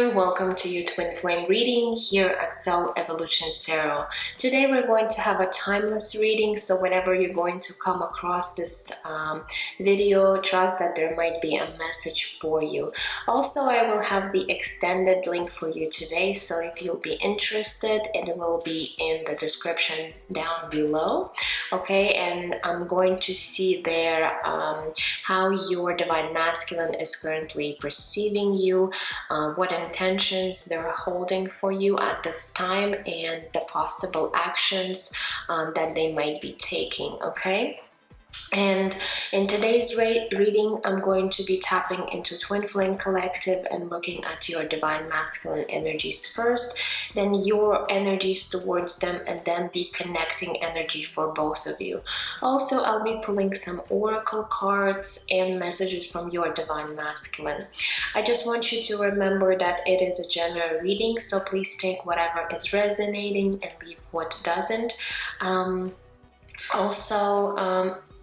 Hi, welcome to your Twin Flame reading here at Soul.evolution.tarot. Today we're going to have a timeless reading, so whenever you're going to come across this video, trust that there might be a message for you. Also, I will have the extended link for you today, so if you'll be interested, it will be in the description down below. Okay, and I'm going to see there how your Divine Masculine is currently perceiving you, what intentions they're holding for you at this time, and the possible actions that they might be taking, okay? And in today's reading, I'm going to be tapping into Twin Flame Collective and looking at your Divine Masculine energies first, then your energies towards them, and then the connecting energy for both of you. Also, I'll be pulling some oracle cards and messages from your Divine Masculine. I just want you to remember that it is a general reading, so please take whatever is resonating and leave what doesn't.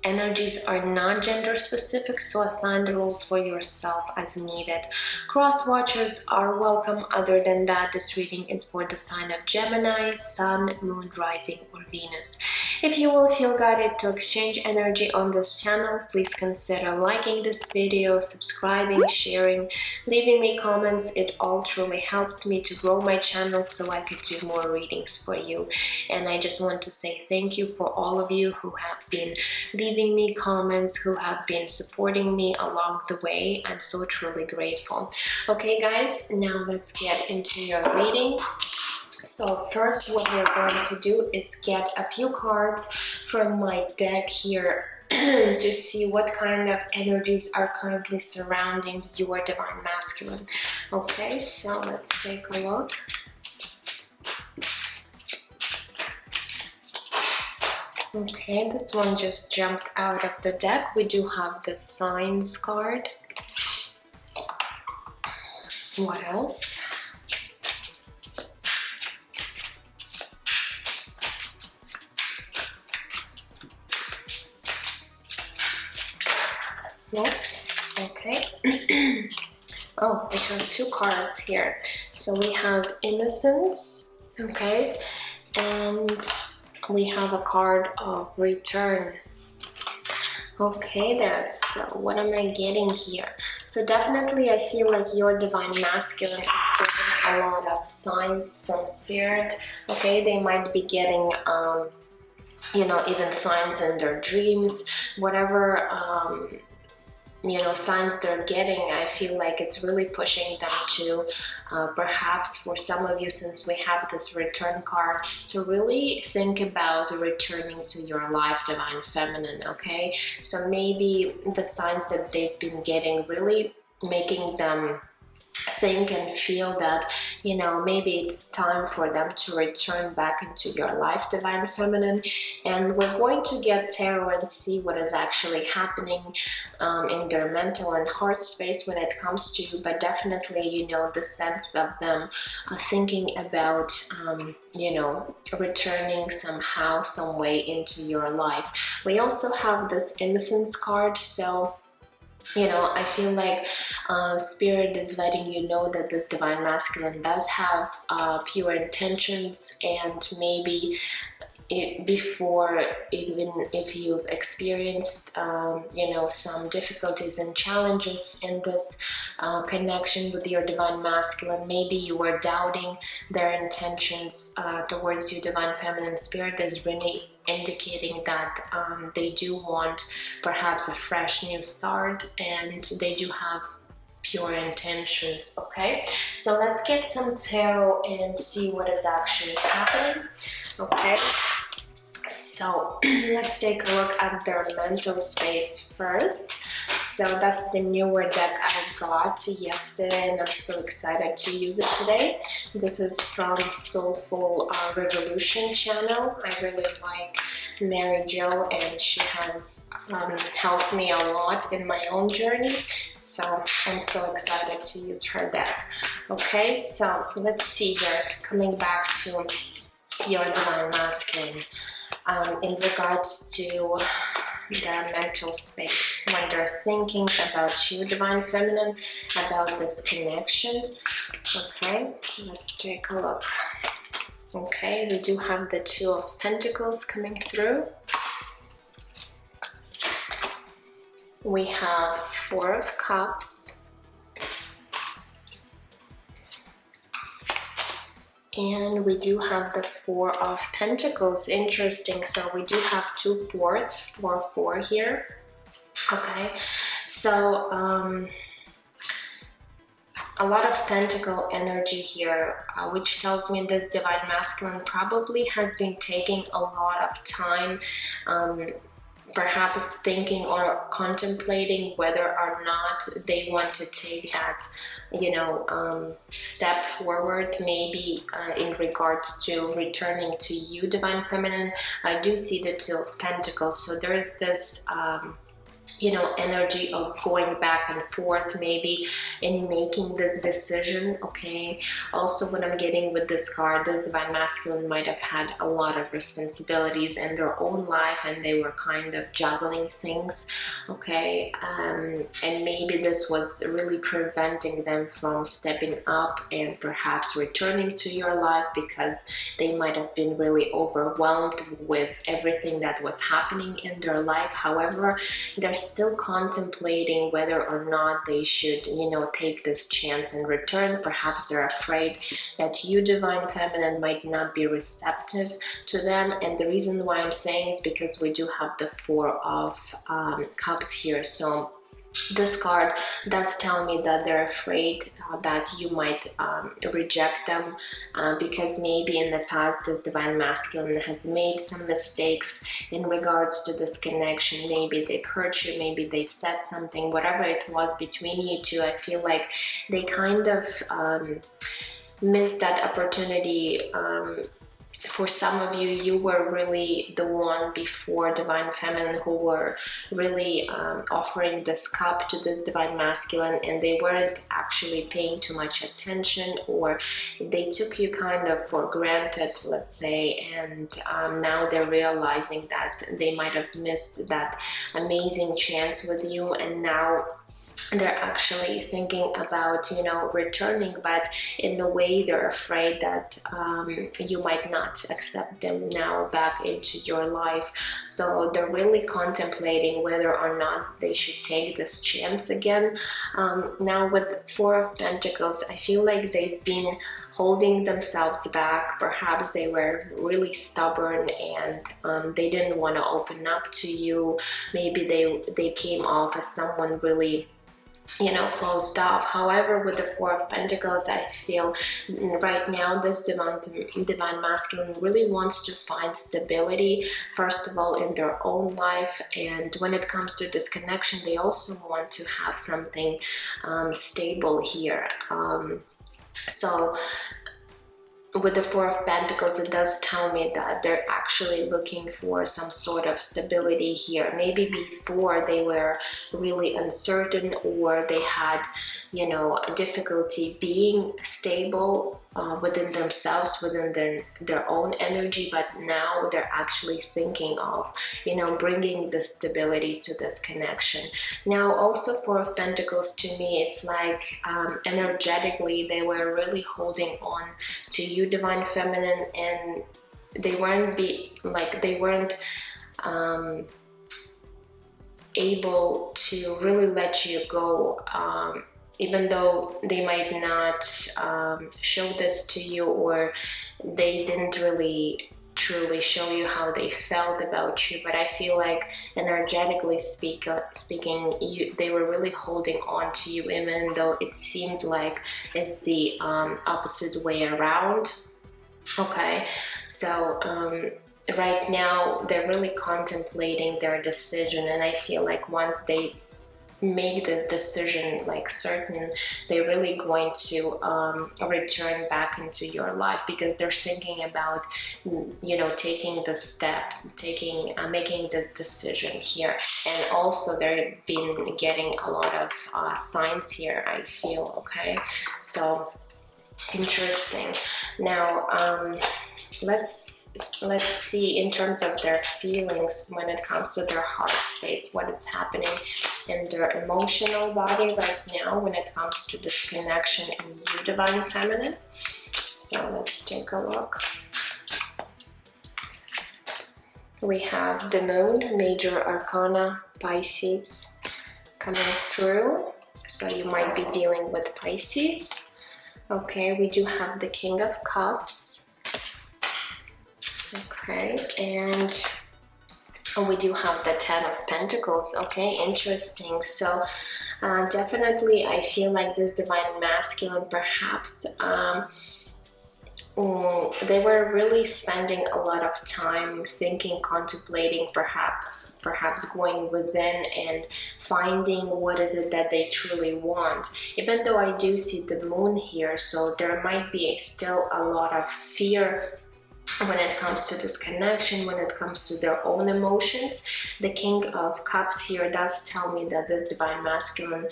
Energies are not gender specific, so assign the rules for yourself as needed. Cross watchers are welcome. Other than that, this reading is for the sign of Gemini, Sun, Moon, Rising, or Venus. If you will feel guided to exchange energy on this channel, please consider liking this video, subscribing, sharing, leaving me comments. It all truly helps me to grow my channel so I could do more readings for you. And I just want to say thank you for all of you who have been leaving me comments, who have been supporting me along the way. I'm so truly grateful. Okay guys, now let's get into your reading. So first, what we're going to do is get a few cards from my deck here to see what kind of energies are currently surrounding your Divine Masculine. Okay, so let's take a look. Okay, this one just jumped out of the deck. We do have the Signs card. What else? Oops, okay. Oh, we have two cards here. So we have Innocence, okay, and we have a card of Return. Okay there, so what am I getting here? So definitely I feel like your Divine Masculine is getting a lot of signs from Spirit. Okay, they might be getting you know, even signs in their dreams, whatever you know, signs they're getting. I feel like it's really pushing them to perhaps for some of you, since we have this Return card, to really think about returning to your life, Divine Feminine. Okay, so maybe the signs that they've been getting really making them think and feel that, you know, maybe it's time for them to return back into your life, Divine Feminine. And we're going to get tarot and see what is actually happening in their mental and heart space when it comes to you. But definitely, you know, the sense of them thinking about you know, returning somehow, some way into your life. We also have this Innocence card, so you know, I feel like Spirit is letting you know that this Divine Masculine does have pure intentions, and maybe before, even if you've experienced you know, some difficulties and challenges in this connection with your Divine Masculine, maybe you were doubting their intentions towards your Divine Feminine. Spirit is really indicating that they do want perhaps a fresh new start, and they do have pure intentions. Okay, so let's get some tarot and see what is actually happening. Okay, so let's take a look at their mental space first. So that's the newer deck I got yesterday, and I'm so excited to use it today. This is from Soulful Revolution channel. I really like Mary Jo, and she has helped me a lot in my own journey, so I'm so excited to use her deck. Okay, so let's see here, coming back to your Divine Masculine in regards to their mental space when they're thinking about you, Divine Feminine, about this connection. Okay, let's take a look. Okay, we do have the Two of Pentacles coming through. We have Four of Cups. And we do have the Four of Pentacles. Interesting. So we do have two fours, 4-4 here. Okay, so a lot of pentacle energy here, which tells me this Divine Masculine probably has been taking a lot of time, perhaps thinking or contemplating whether or not they want to take that, you know, step forward, maybe in regards to returning to you, Divine Feminine. I do see the Two of Pentacles, so there's this you know, energy of going back and forth maybe in making this decision. Okay, also what I'm getting with this card, this Divine Masculine might have had a lot of responsibilities in their own life and they were kind of juggling things. Okay, and maybe this was really preventing them from stepping up and perhaps returning to your life because they might have been really overwhelmed with everything that was happening in their life. However, they're still contemplating whether or not they should, you know, take this chance and return. Perhaps they're afraid that you, Divine Feminine, might not be receptive to them. And the reason why I'm saying is because we do have the Four of Cups here. So this card does tell me that they're afraid that you might reject them because maybe in the past this Divine Masculine has made some mistakes in regards to this connection. Maybe they've hurt you, maybe they've said something, whatever it was between you two. I feel like they kind of missed that opportunity. For some of you, you were really the one before Divine Feminine who were really offering this cup to this Divine Masculine, and they weren't actually paying too much attention, or they took you kind of for granted, let's say, and now they're realizing that they might have missed that amazing chance with you, and now they're actually thinking about, you know, returning, but in a way they're afraid that you might not accept them now back into your life. So they're really contemplating whether or not they should take this chance again. Now with Four of Pentacles, I feel like they've been holding themselves back. Perhaps they were really stubborn and they didn't want to open up to you. Maybe they came off as someone really, you know, closed off. However, with the Four of Pentacles, I feel right now this Divine Masculine really wants to find stability, first of all, in their own life. And when it comes to this connection, they also want to have something stable here. So with the Four of Pentacles, it does tell me that they're actually looking for some sort of stability here. Maybe before they were really uncertain, or they had, you know, difficulty being stable within themselves, within their own energy, but now they're actually thinking of, you know, bringing the stability to this connection. Now also Four of Pentacles, to me, it's like energetically they were really holding on to you, Divine Feminine, and they weren't able to really let you go, even though they might not show this to you, or they didn't really truly show you how they felt about you. But I feel like energetically speaking, they were really holding on to you, even though it seemed like it's the opposite way around. Okay, so right now they're really contemplating their decision, and I feel like once they make this decision like certain, they're really going to return back into your life, because they're thinking about, you know, taking the step, making this decision here. And also they've been getting a lot of signs here, I feel. Okay, so interesting. Now let's see in terms of their feelings when it comes to their heart space, what is happening in their emotional body right now when it comes to this connection in you, Divine Feminine. So let's take a look. We have the Moon, Major Arcana, Pisces coming through. So you might be dealing with Pisces. Okay, we do have the King of Cups. Okay, and we do have the Ten of Pentacles. Okay, interesting. So definitely I feel like this Divine Masculine, perhaps they were really spending a lot of time thinking, contemplating, perhaps going within and finding what is it that they truly want. Even though I do see the Moon here, so there might be still a lot of fear when it comes to this connection, when it comes to their own emotions. The King of Cups here does tell me that this Divine Masculine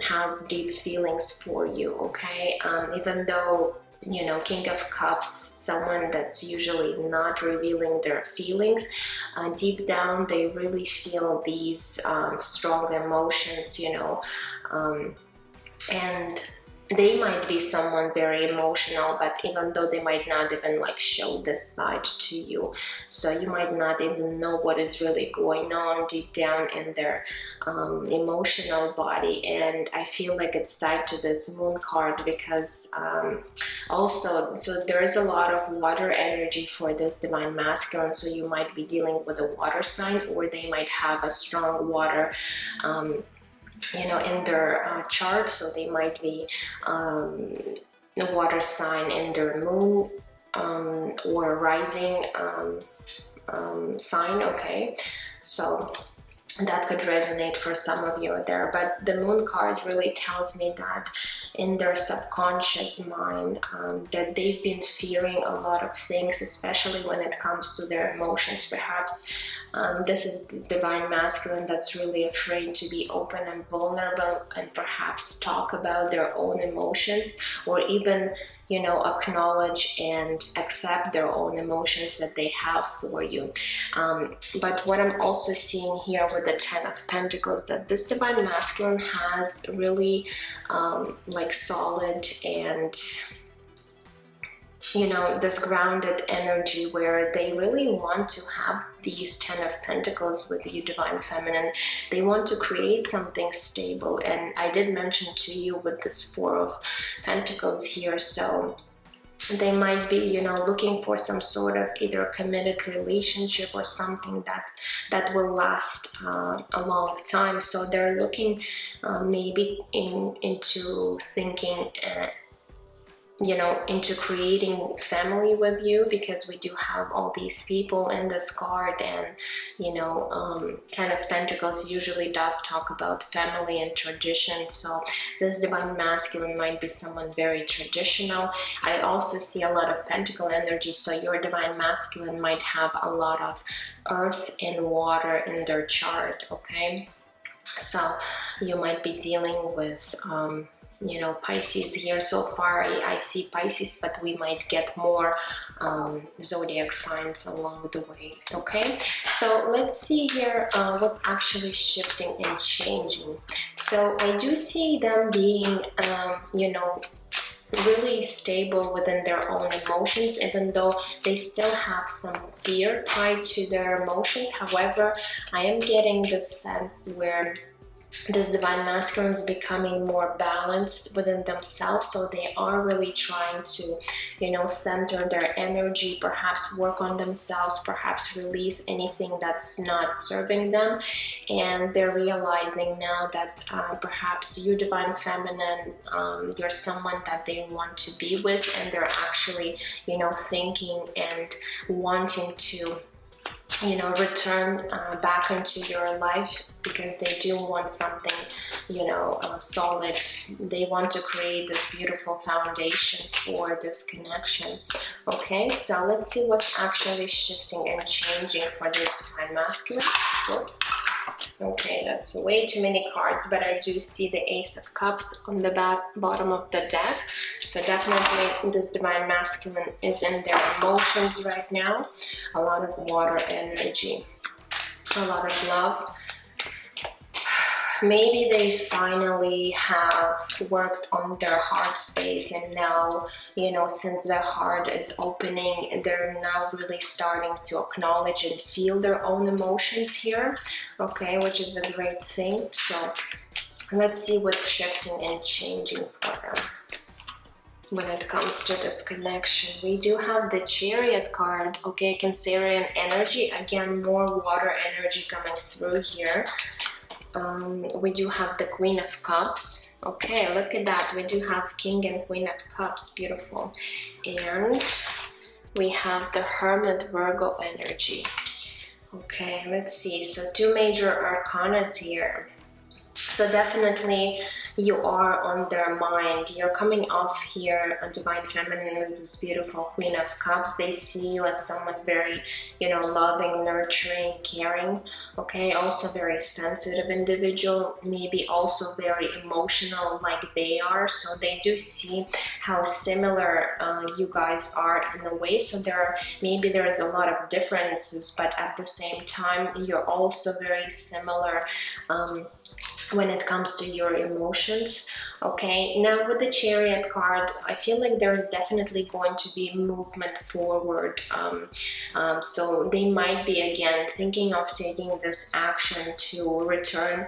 has deep feelings for you, okay? Even though, you know, King of Cups, someone that's usually not revealing their feelings, deep down they really feel these strong emotions, you know, and they might be someone very emotional, but even though they might not even like show this side to you, so you might not even know what is really going on deep down in their emotional body. And I feel like it's tied to this Moon card because also, so there is a lot of water energy for this Divine Masculine, so you might be dealing with a water sign, or they might have a strong water you know, in their chart, so they might be the water sign in their Moon or rising sign. Okay, so that could resonate for some of you there. But the Moon card really tells me that in their subconscious mind that they've been fearing a lot of things, especially when it comes to their emotions. Perhaps this is the Divine Masculine that's really afraid to be open and vulnerable and perhaps talk about their own emotions, or even, you know, acknowledge and accept their own emotions that they have for you. But what I'm also seeing here with the Ten of Pentacles, that this Divine Masculine has really like solid and, you know, this grounded energy where they really want to have these Ten of Pentacles with you, Divine Feminine. They want to create something stable. And I did mention to you with this Four of Pentacles here, so they might be, you know, looking for some sort of either committed relationship or something that will last a long time. So they're looking maybe into thinking you know, into creating family with you, because we do have all these people in this card. And, you know, Ten of Pentacles usually does talk about family and tradition. So this Divine Masculine might be someone very traditional. I also see a lot of Pentacle energy, so your Divine Masculine might have a lot of earth and water in their chart, okay? So you might be dealing with you know, Pisces here. So far I see Pisces, but we might get more zodiac signs along the way. Okay, so let's see here what's actually shifting and changing. So I do see them being you know, really stable within their own emotions, even though they still have some fear tied to their emotions. However, I am getting this sense where this Divine Masculine is becoming more balanced within themselves, so they are really trying to, you know, center their energy, perhaps work on themselves, perhaps release anything that's not serving them. And they're realizing now that perhaps you, Divine Feminine, you're someone that they want to be with, and they're actually, you know, thinking and wanting to, you know, return back into your life, because they do want something, you know, solid. They want to create this beautiful foundation for this connection. Okay, so let's see what's actually shifting and changing for this Divine Masculine. Whoops. Okay, that's way too many cards, but I do see the Ace of Cups on the bottom of the deck. So definitely this Divine Masculine is in their emotions right now. A lot of water energy, a lot of love. Maybe they finally have worked on their heart space, and now, you know, since their heart is opening, they're now really starting to acknowledge and feel their own emotions here, okay, which is a great thing. So let's see what's shifting and changing for them when it comes to this connection. We do have the Chariot card, okay, Cancerian energy, again, more water energy coming through here. We do have the Queen of Cups. Okay, look at that. We do have King and Queen of Cups. Beautiful. And we have the Hermit Virgo energy. Okay, let's see. So 2 major arcana here. So definitely you are on their mind. You're coming off here a Divine Feminine with this beautiful Queen of Cups. They see you as someone very, you know, loving, nurturing, caring. Okay, also very sensitive individual, maybe also very emotional like they are. So they do see how similar you guys are in a way. So there's a lot of differences, but at the same time, you're also very similar when it comes to your emotions. Okay, now with the Chariot card, I feel like there's definitely going to be movement forward. So they might be again thinking of taking this action to return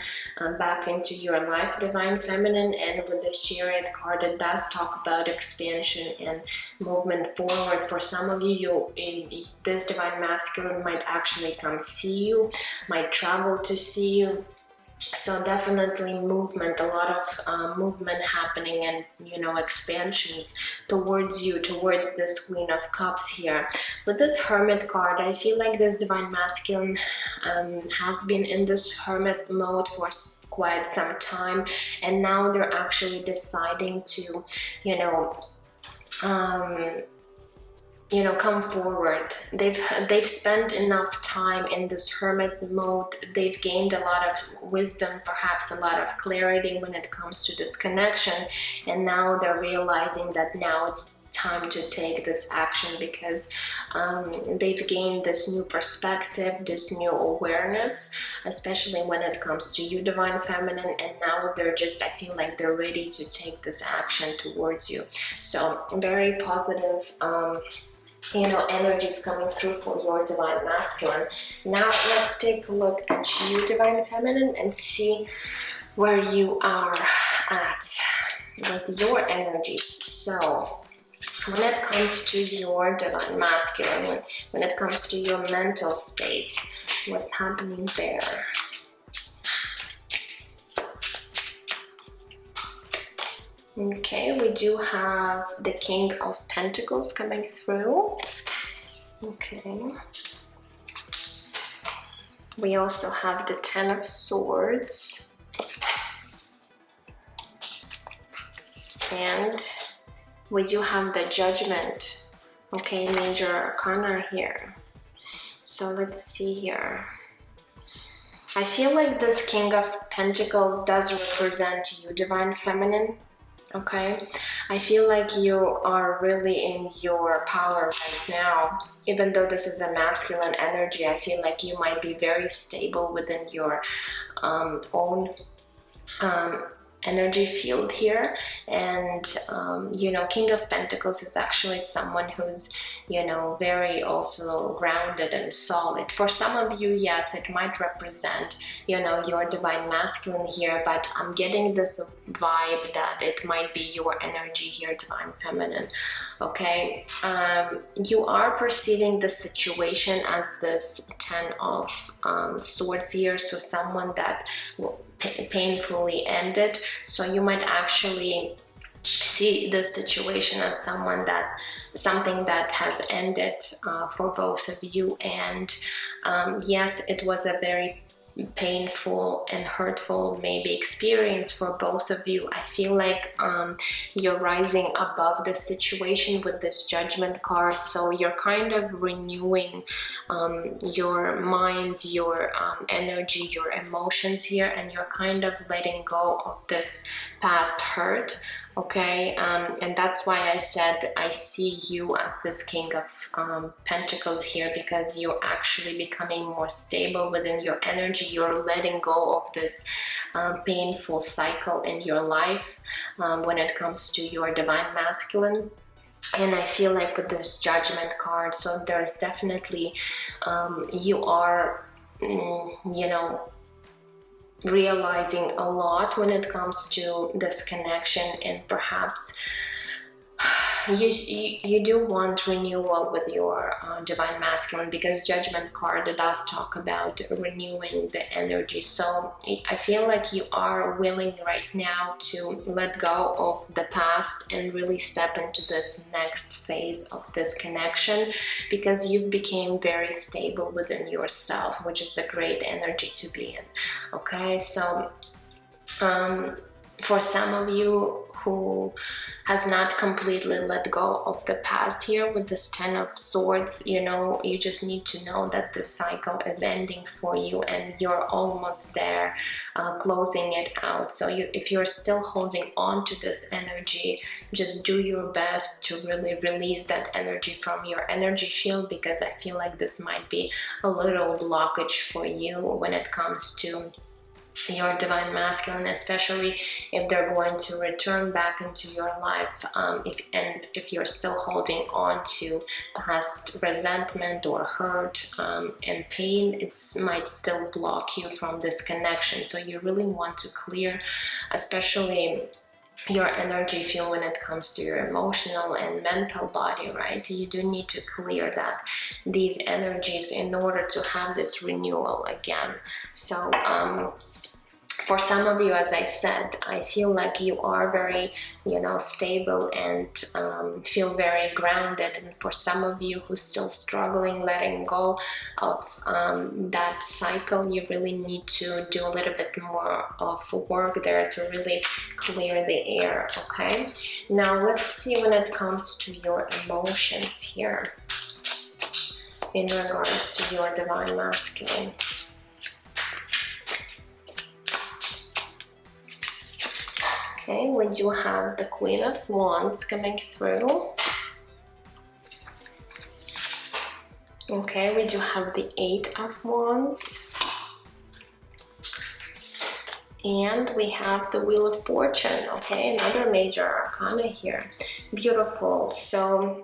back into your life, Divine Feminine. And with this Chariot card, it does talk about expansion and movement forward. For some of you, this Divine Masculine might actually come see you, might travel to see you. So definitely movement, a lot of movement happening, and, you know, expansions towards you, towards this Queen of Cups here. With this Hermit card, I feel like this Divine Masculine has been in this Hermit mode for quite some time, and now they're actually deciding to, come forward. They've spent enough time in this hermit mode. They've gained a lot of wisdom, perhaps a lot of clarity when it comes to this connection, and now they're realizing that now it's time to take this action, because they've gained this new perspective, this new awareness, especially when it comes to you, Divine Feminine, and now they're just, I feel like they're ready to take this action towards you. So very positive energies coming through for your Divine Masculine. Now let's take a look at you, Divine Feminine, and see where you are at with your energies. So when it comes to your Divine Masculine, when it comes to your mental space, what's happening there? Okay, we do have the King of Pentacles coming through. Okay. We also have the Ten of Swords. And we do have the Judgment. Okay, major arcana here. So let's see here. I feel like this King of Pentacles does represent you, Divine Feminine. Okay, I feel like you are really in your power right now. Even though this is a masculine energy, I feel like you might be very stable within your own energy field here. And King of Pentacles is actually someone who's very also grounded and solid. For some of you, yes, it might represent your Divine Masculine here, but I'm getting this vibe that it might be your energy here, Divine Feminine. Okay, you are perceiving the situation as this Ten of Swords here, so someone that painfully ended. So you might actually see this situation as something that has ended for both of you. And yes, it was a very painful and hurtful maybe experience for both of you. I feel like you're rising above the situation with this Judgment card, so you're kind of renewing your mind, your energy, your emotions here, and you're kind of letting go of this past hurt. Okay, and that's why I said I see you as this King of Pentacles here, because you're actually becoming more stable within your energy. You're letting go of this painful cycle in your life when it comes to your Divine Masculine. And I feel like with this Judgment card, so there's definitely, you are, you know, realizing a lot when it comes to this connection, and perhaps you do want renewal with your Divine Masculine, because Judgment card does talk about renewing the energy. So I feel like you are willing right now to let go of the past and really step into this next phase of this connection, because you've become very stable within yourself, which is a great energy to be in. Okay, so for some of you who has not completely let go of the past here with this Ten of Swords, you know, you just need to know that this cycle is ending for you and you're almost there, closing it out. So if you're still holding on to this energy, just do your best to really release that energy from your energy field, because I feel like this might be a little blockage for you when it comes to your Divine Masculine, especially if they're going to return back into your life. If you're still holding on to past resentment or hurt and pain, it might still block you from this connection. So you really want to clear, especially your energy field when it comes to your emotional and mental body, right? You do need to clear these energies in order to have this renewal again. So for some of you, as I said, I feel like you are very, you know, stable and feel very grounded. And for some of you who's still struggling letting go of that cycle, you really need to do a little bit more of work there to really clear the air, okay? Now let's see when it comes to your emotions here in regards to your Divine Masculine. Okay, we do have the Queen of Wands coming through. Okay, we do have the Eight of Wands. And we have the Wheel of Fortune, okay, another major arcana here. Beautiful. So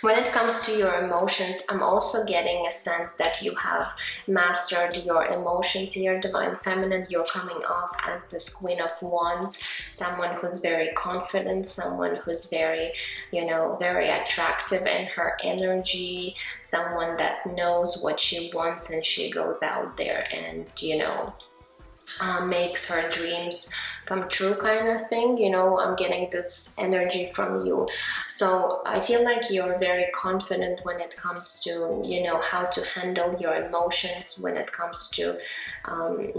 when it comes to your emotions, I'm also getting a sense that you have mastered your emotions here, Divine Feminine. You're coming off as this Queen of Wands, someone who's very confident, someone who's very, you know, very attractive in her energy, someone that knows what she wants and she goes out there and, you know, makes her dreams come true kind of thing. You know, I'm getting this energy from you. So I feel like you're very confident when it comes to, you know, how to handle your emotions, when it comes to,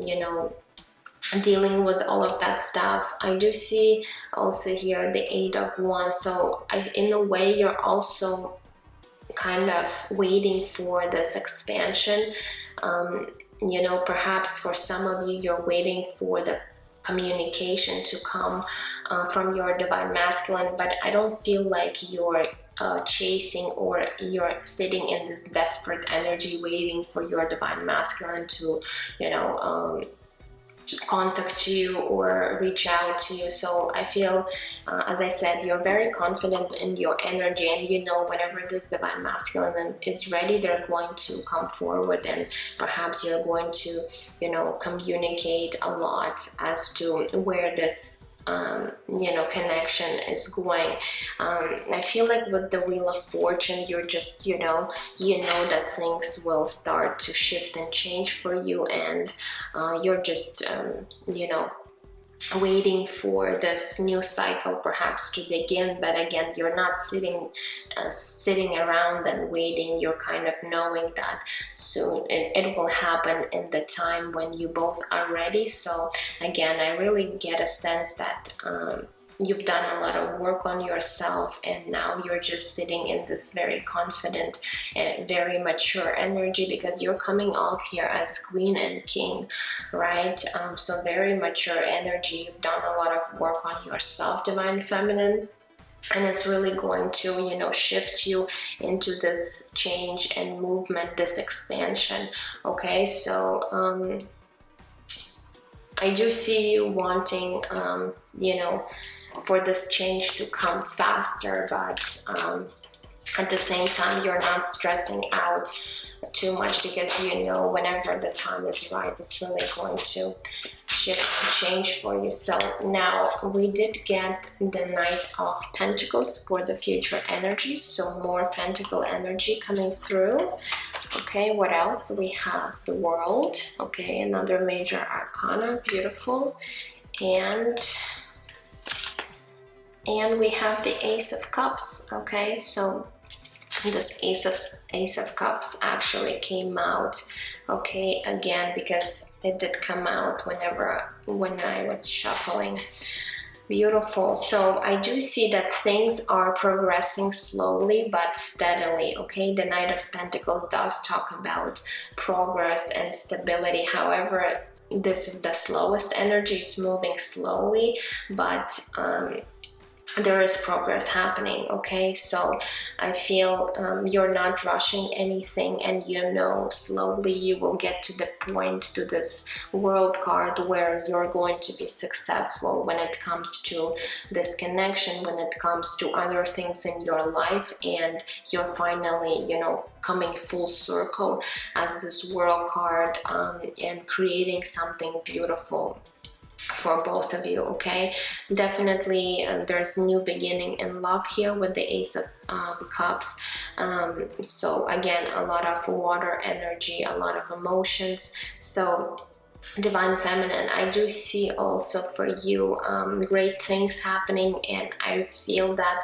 you know, dealing with all of that stuff. I do see also here the Eight of Wands. So in a way, you're also kind of waiting for this expansion. You know, perhaps for some of you, you're waiting for the communication to come from your Divine Masculine, but I don't feel like you're chasing or you're sitting in this desperate energy waiting for your Divine Masculine to, you know, contact you or reach out to you. So I feel, as I said, you're very confident in your energy, and you know whenever this Divine Masculine is ready, they're going to come forward, and perhaps you're going to, you know, communicate a lot as to where this you know, connection is going. I feel like with the Wheel of Fortune, you're just, you know that things will start to shift and change for you, and you're just, you know, waiting for this new cycle perhaps to begin. But again, you're not sitting around and waiting. You're kind of knowing that soon it will happen in the time when you both are ready. So again, I really get a sense that you've done a lot of work on yourself, and now you're just sitting in this very confident and very mature energy, because you're coming off here as queen and king, right? So very mature energy. You've done a lot of work on yourself, divine feminine, and it's really going to, you know, shift you into this change and movement, this expansion. Okay, so I do see you wanting, you know, for this change to come faster, but at the same time, you're not stressing out too much, because you know whenever the time is right, it's really going to shift, change for you. So now we did get the Knight of Pentacles for the future energy, so more Pentacle energy coming through. Okay, what else? We have the World. Okay, another major arcana, beautiful. And we have the Ace of Cups. Okay, so this Ace of Cups actually came out, okay, again, because it did come out when I was shuffling. Beautiful. So I do see that things are progressing slowly but steadily. Okay, the Knight of Pentacles does talk about progress and stability. However, this is the slowest energy. It's moving slowly, but there is progress happening. Okay, so I feel you're not rushing anything, and you know slowly you will get to the point, to this World card, where you're going to be successful when it comes to this connection, when it comes to other things in your life, and you're finally, you know, coming full circle as this World card, and creating something beautiful for both of you. Okay, definitely there's new beginning in love here with the Ace of Cups. So again, a lot of water energy, a lot of emotions. So divine feminine, I do see also for you great things happening, and I feel that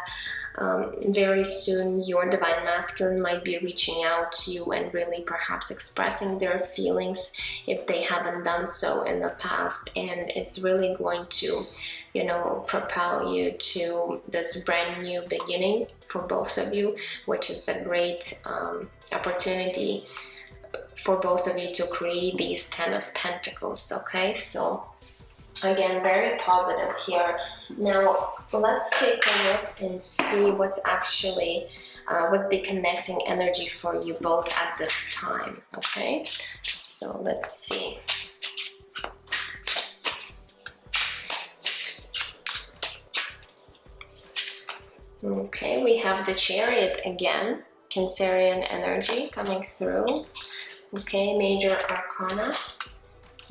very soon your divine masculine might be reaching out to you and really perhaps expressing their feelings if they haven't done so in the past, and it's really going to, you know, propel you to this brand new beginning for both of you, which is a great opportunity for both of you to create these 10 of Pentacles. Okay, so again, very positive here. Now let's take a look and see what's actually what's the connecting energy for you both at this time. Okay, so let's see. Okay, we have the Chariot again, Cancerian energy coming through. Okay, major arcana.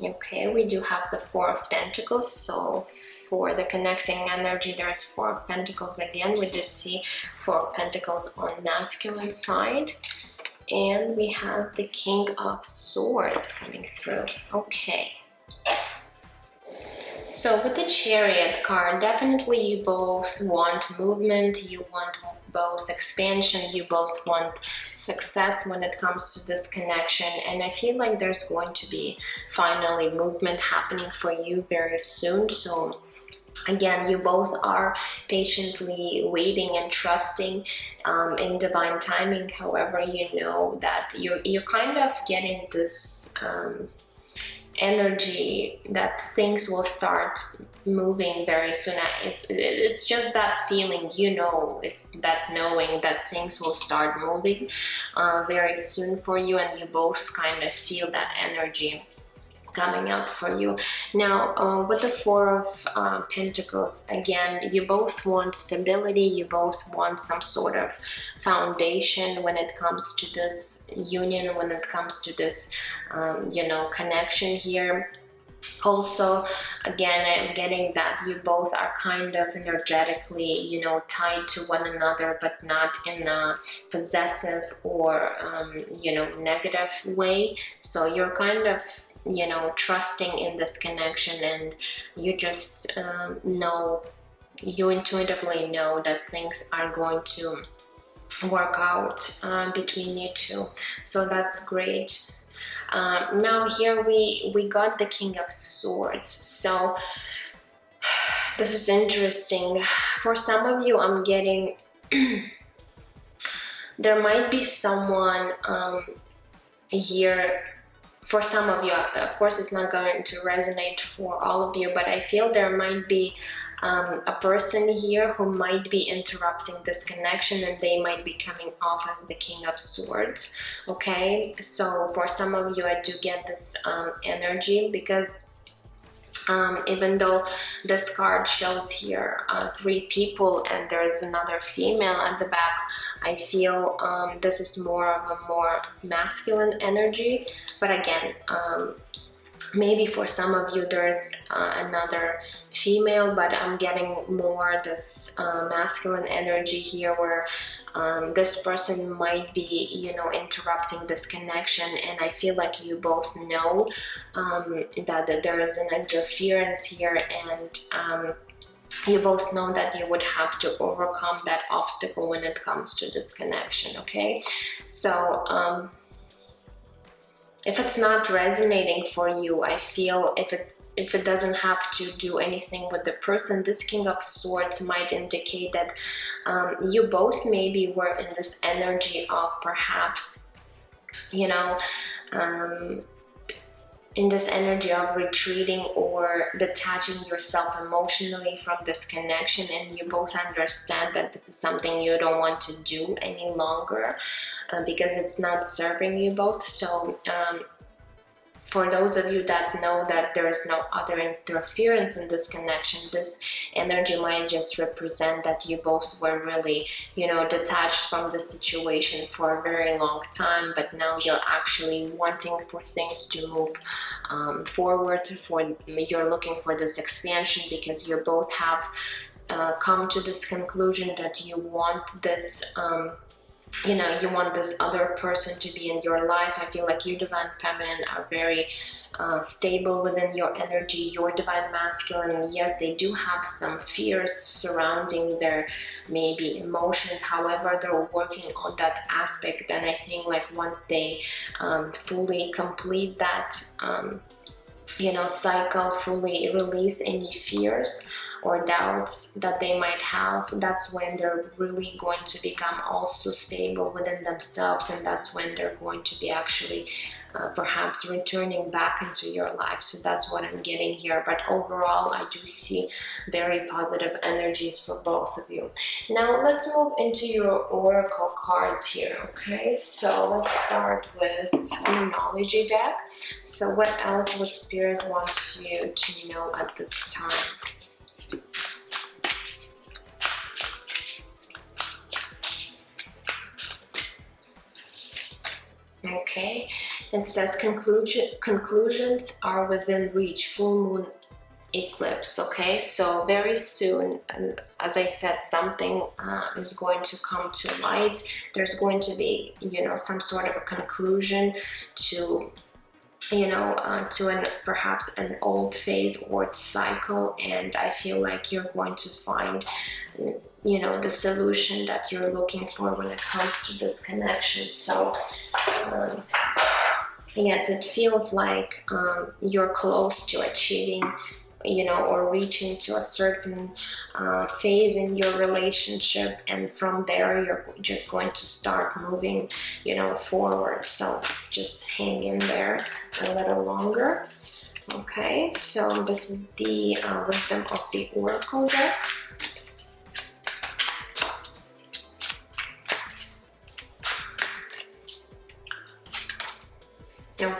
Okay, we do have the Four of Pentacles. So for the connecting energy, there's Four of Pentacles again. We did see Four of Pentacles on masculine side. And we have the King of Swords coming through. Okay. So with the Chariot card, definitely you both want movement, you want both expansion, you both want success when it comes to this connection, and I feel like there's going to be finally movement happening for you very soon. So again, you both are patiently waiting and trusting in divine timing. However, you know that you're kind of getting this energy that things will start moving very soon. It's just that feeling, you know, it's that knowing that things will start moving very soon for you, and you both kind of feel that energy coming up for you. Now with the Four of Pentacles, again, you both want stability, you both want some sort of foundation when it comes to this union, when it comes to this you know, connection here. Also, again, I'm getting that you both are kind of energetically, you know, tied to one another, but not in a possessive or, you know, negative way. So you're kind of, you know, trusting in this connection, and you just know, you intuitively know that things are going to work out between you two. So that's great. Now here we got the King of Swords. So this is interesting. For some of you, I'm getting there might be someone here. For some of you, of course, it's not going to resonate for all of you, but I feel there might be a person here who might be interrupting this connection, and they might be coming off as the King of Swords. Okay, so for some of you, I do get this energy, because even though this card shows here 3 people and there's another female at the back, I feel this is more of a more masculine energy. But again, maybe for some of you there's another female, but I'm getting more this masculine energy here, where this person might be, you know, interrupting this connection. And I feel like you both know that there is an interference here, and you both know that you would have to overcome that obstacle when it comes to this connection. Okay, so if it's not resonating for you, I feel if it doesn't have to do anything with the person, this King of Swords might indicate that you both maybe were in this energy of perhaps, you know, in this energy of retreating or detaching yourself emotionally from this connection, and you both understand that this is something you don't want to do any longer because it's not serving you both. So for those of you that know that there is no other interference in this connection, this energy might just represent that you both were really, you know, detached from the situation for a very long time, but now you're actually wanting for things to move forward. You're looking for this expansion because you both have come to this conclusion that you want this you know, you want this other person to be in your life. I feel like you, Divine Feminine, are very stable within your energy. Your Divine Masculine, yes, they do have some fears surrounding their maybe emotions. However, they're working on that aspect. And I think like once they fully complete that, you know, cycle, fully release any fears or doubts that they might have, that's when they're really going to become also stable within themselves, and that's when they're going to be actually perhaps returning back into your life. So that's what I'm getting here. But overall, I do see very positive energies for both of you. Now let's move into your oracle cards here. Okay, so let's start with an Numerology deck. So what else would Spirit want you to know at this time? Okay, it says conclusions are within reach, full moon eclipse. Okay, so very soon, and as I said, something is going to come to light. There's going to be, you know, some sort of a conclusion to, you know, to perhaps an old phase or cycle, and I feel like you're going to find, you know, the solution that you're looking for when it comes to this connection. So yes, it feels like you're close to achieving, you know, or reaching to a certain phase in your relationship, and from there you're just going to start moving, you know, forward. So just hang in there a little longer. Okay, so this is the wisdom of the oracle deck.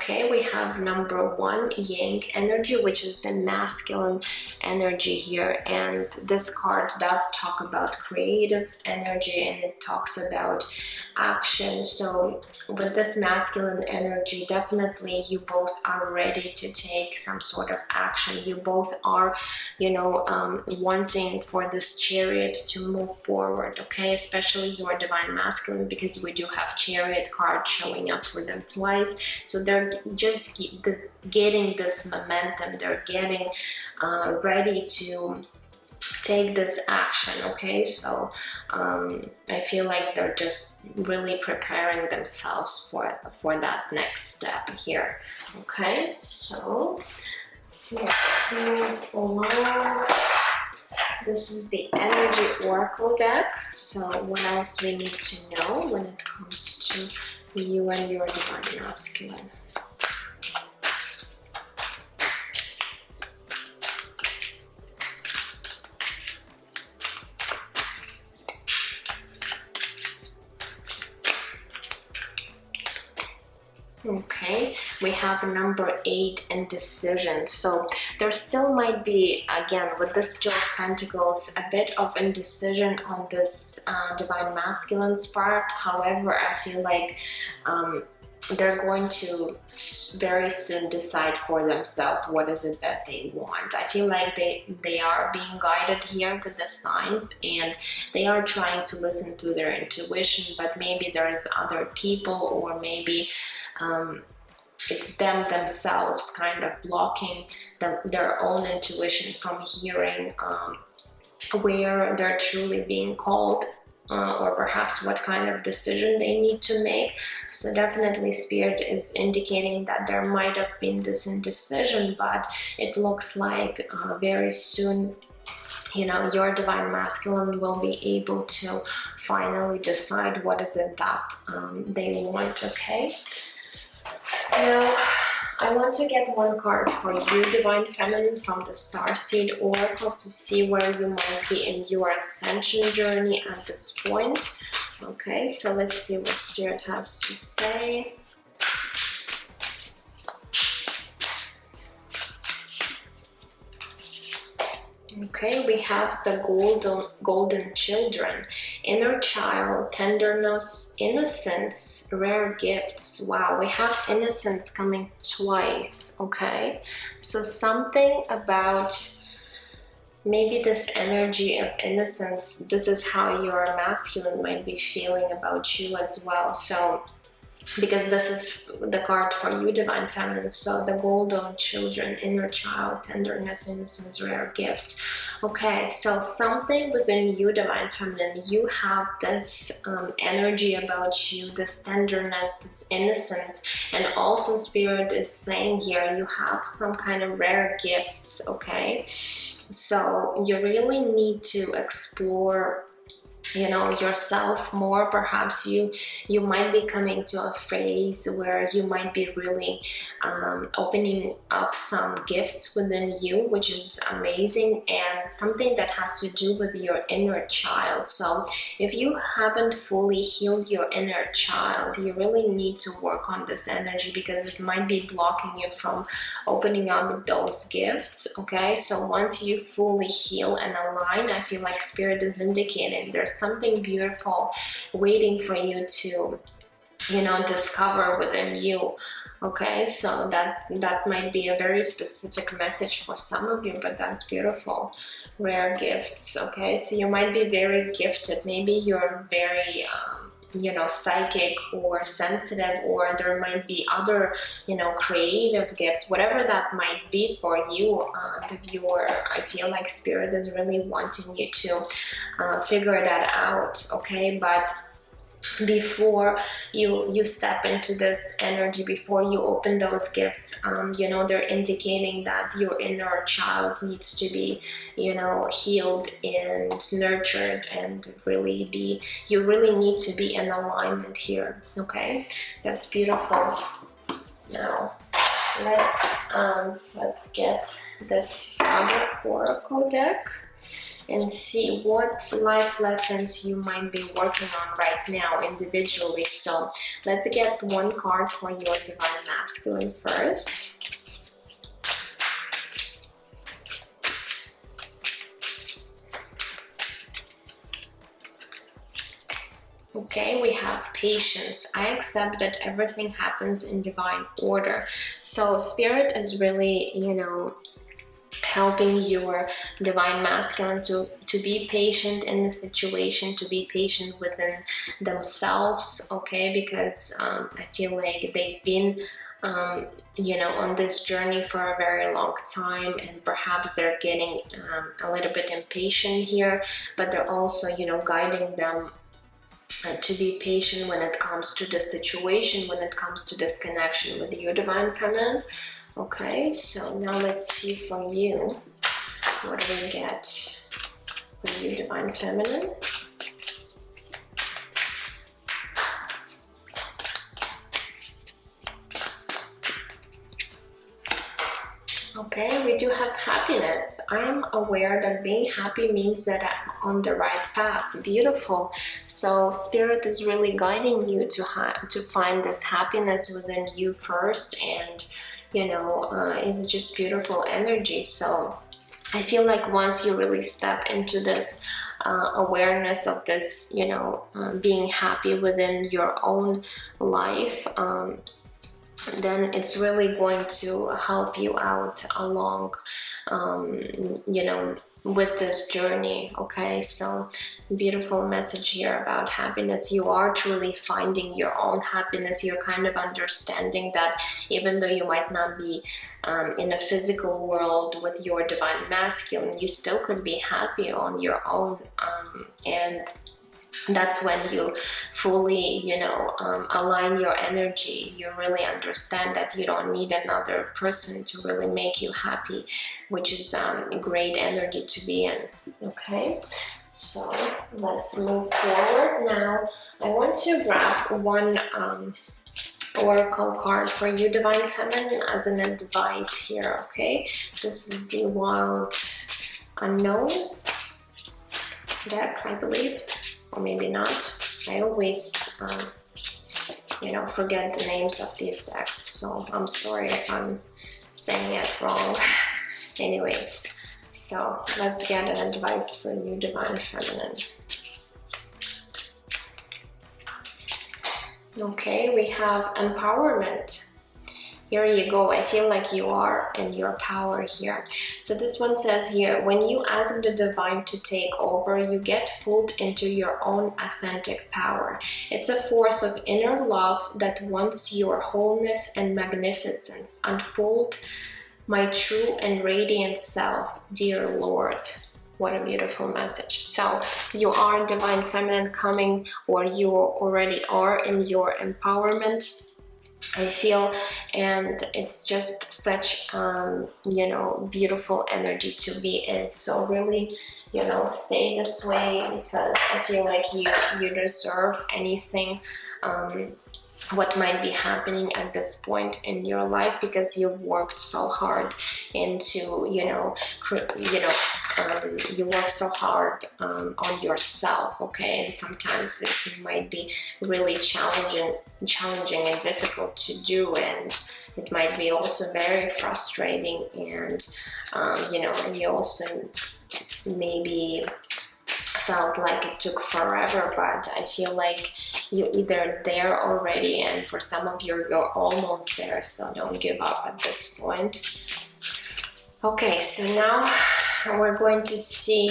Okay, we have number 1, Yang energy, which is the masculine energy here. And this card does talk about creative energy, and it talks about action. So with this masculine energy, definitely you both are ready to take some sort of action. You both are, you know, wanting for this Chariot to move forward, okay? Especially your divine masculine, because we do have Chariot card showing up for them twice. So they're just getting this momentum. They're getting ready to take this action, okay? So I feel like they're just really preparing themselves for that next step here, okay? So let's move along. This is the energy oracle deck. So what else we need to know when it comes to you and your divine masculine? Okay, we have number 8, indecision. So there still might be, again, with this Two of Pentacles, a bit of indecision on this divine masculine's part. However, I feel like they're going to very soon decide for themselves what is it that they want. I feel like they are being guided here with the signs, and they are trying to listen to their intuition, but maybe there's other people, or maybe it's them themselves kind of blocking their own intuition from hearing where they're truly being called, or perhaps what kind of decision they need to make. So definitely Spirit is indicating that there might have been this indecision, but it looks like very soon, you know, your divine masculine will be able to finally decide what is it that they want, okay? Now, I want to get one card for you, Divine Feminine, from the Starseed Oracle to see where you might be in your ascension journey at this point. Okay, so let's see what Spirit has to say. Okay, we have the golden children, inner child, tenderness, innocence, rare gifts. Wow, we have innocence coming twice, okay? So something about maybe this energy of innocence, this is how your masculine might be feeling about you as well. So because this is the card for you, Divine Feminine. So the golden children, inner child, tenderness, innocence, rare gifts. Okay, so something within you, Divine Feminine, you have this energy about you, this tenderness, this innocence, and also Spirit is saying here you have some kind of rare gifts, okay? So you really need to explore, you know, yourself more. Perhaps you might be coming to a phase where you might be really opening up some gifts within you, which is amazing, and something that has to do with your inner child. So if you haven't fully healed your inner child, you really need to work on this energy, because it might be blocking you from opening up those gifts, okay? So once you fully heal and align, I feel like Spirit is indicating there's something beautiful waiting for you to, you know, discover within you, okay? So that might be a very specific message for some of you, but that's beautiful. Rare gifts, okay? So you might be very gifted. Maybe you're very you know, psychic or sensitive, or there might be other, you know, creative gifts, whatever that might be for you, the viewer. I feel like Spirit is really wanting you to figure that out, okay? But before you step into this energy, before you open those gifts, you know, they're indicating that your inner child needs to be, you know, healed and nurtured, and really be, you really need to be in alignment here, okay? That's beautiful. Now let's get this other oracle deck. and see what life lessons you might be working on right now individually. So let's get one card for your Divine Masculine first. Okay, we have patience. I accept that everything happens in divine order. So Spirit is really, you know, helping your Divine Masculine to be patient in the situation, to be patient within themselves, okay? Because I feel like they've been, you know, on this journey for a very long time, and perhaps they're getting a little bit impatient here, but they're also, you know, guiding them to be patient when it comes to the situation, when it comes to this connection with your Divine Feminine. Okay, so now let's see for you, what do we get for you, Divine Feminine? Okay, we do have happiness. I'm aware that being happy means that I'm on the right path. Beautiful. So Spirit is really guiding you to find this happiness within you first, and you know, it's just beautiful energy. So I feel like once you really step into this awareness of this, you know, being happy within your own life, then it's really going to help you out along, you know, with this journey. Okay, so beautiful message here about happiness. You are truly finding your own happiness. You're kind of understanding that even though you might not be in a physical world with your Divine Masculine, you still could be happy on your own, and that's when you fully, you know, align your energy. You really understand that you don't need another person to really make you happy, which is a great energy to be in. Okay, so let's move forward. Now I want to grab one oracle card for you, Divine Feminine, as an advice here. Okay, this is the Wild Unknown deck, I believe, or maybe not. I always, you know, forget the names of these decks, so I'm sorry if I'm saying it wrong. Anyways, so let's get an advice for you, Divine Feminine. Okay, we have empowerment. Here you go. I feel like you are in your power here. So this one says here, when you ask the divine to take over, you get pulled into your own authentic power. It's a force of inner love that wants your wholeness and magnificence. Unfold my true and radiant self, dear Lord. What a beautiful message. So you are Divine Feminine coming, or you already are in your empowerment, I feel, and it's just such you know, beautiful energy to be in. So really, you know, stay this way, because I feel like you deserve anything what might be happening at this point in your life, because you've worked so hard into, you know, you work so hard on yourself. Okay, and sometimes it might be really challenging and difficult to do, and it might be also very frustrating, and you know, and you also maybe felt like it took forever, but I feel like you're either there already, and for some of you, you're almost there, so don't give up at this point. Okay, so now we're going to see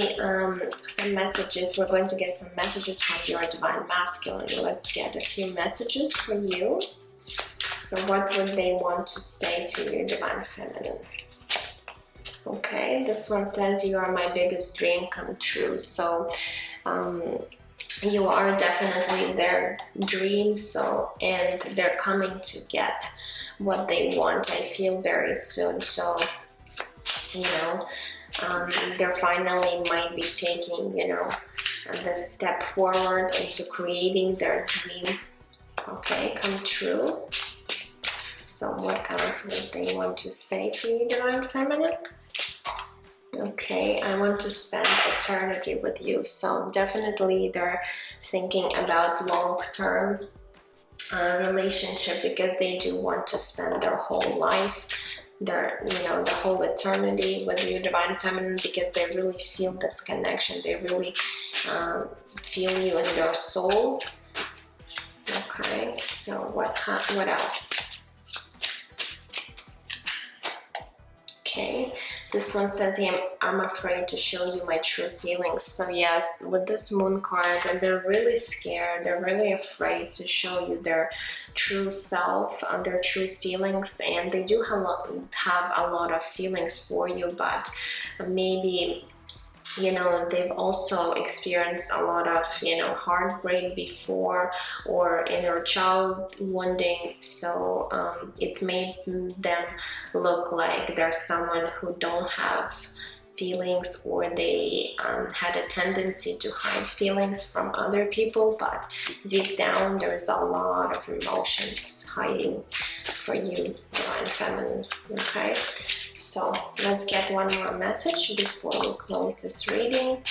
some messages. We're going to get some messages from your Divine Masculine. Let's get a few messages for you. So what would they want to say to you, Divine Feminine? Okay, this one says, you are my biggest dream come true. So you are definitely their dream, so, and they're coming to get what they want, I feel, very soon. So, you know, they're finally might be taking, you know, this step forward into creating their dream, okay, come true. So what else would they want to say to you, Divine Feminine? Okay, I want to spend eternity with you. So definitely they're thinking about long-term relationship, because they do want to spend their whole life, the whole eternity with you, Divine Feminine, because they really feel this connection. They really feel you in their soul. Okay, so what else? Okay, this one says here, I'm afraid to show you my true feelings. So yes, with this moon card, and they're really scared, they're really afraid to show you their true self, their true feelings, and they do have a lot of feelings for you, but maybe they've also experienced a lot of heartbreak before, or inner child wounding. So it made them look like there's someone who don't have feelings, or they had a tendency to hide feelings from other people, but deep down there's a lot of emotions hiding for you, Divine Feminine. Okay, so let's get one more message before we close this reading.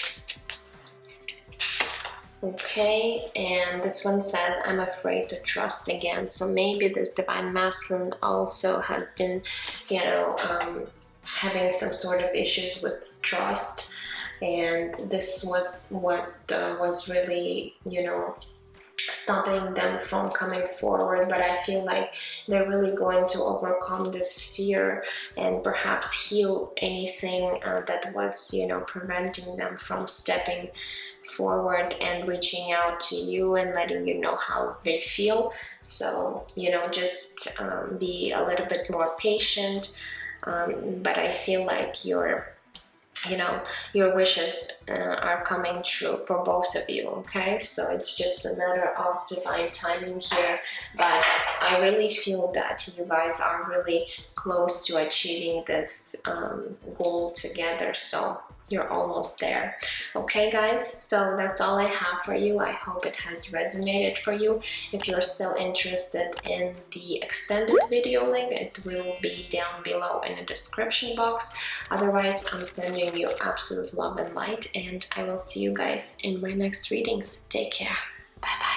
Okay, and this one says, I'm afraid to trust again. So maybe this Divine Masculine also has been, having some sort of issues with trust, and this what was really, stopping them from coming forward. But I feel like they're really going to overcome this fear and perhaps heal anything that was, preventing them from stepping forward and reaching out to you and letting you know how they feel. So, just be a little bit more patient. But I feel like your wishes are coming true for both of you. Okay, so it's just a matter of divine timing here, but I really feel that you guys are really close to achieving this goal together. So you're almost there. Okay guys, so that's all I have for you. I hope it has resonated for you. If you're still interested in the extended video link, it will be down below in the description box. Otherwise, I'm sending you absolute love and light, and I will see you guys in my next readings. Take care. Bye bye.